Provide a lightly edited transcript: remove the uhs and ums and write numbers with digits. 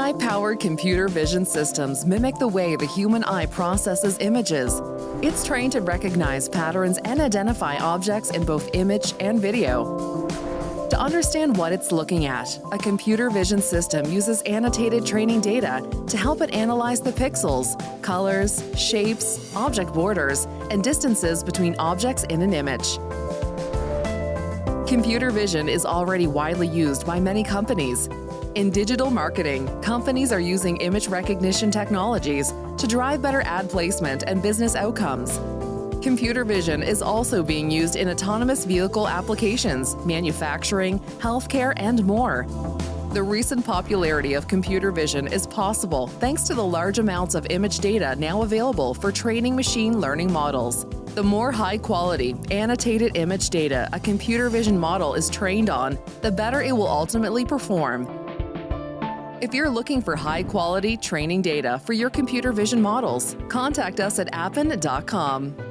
AI-powered computer vision systems mimic the way the human eye processes images. It's trained to recognize patterns and identify objects in both image and video. To understand what it's looking at, a computer vision system uses annotated training data to help it analyze the pixels, colors, shapes, object borders, and distances between objects in an image. Computer vision is already widely used by many companies. In digital marketing, companies are using image recognition technologies to drive better ad placement and business outcomes. Computer vision is also being used in autonomous vehicle applications, manufacturing, healthcare, and more. The recent popularity of computer vision is possible thanks to the large amounts of image data now available for training machine learning models. The more high-quality, annotated image data a computer vision model is trained on, the better it will ultimately perform. If you're looking for high-quality training data for your computer vision models, contact us at appen.com.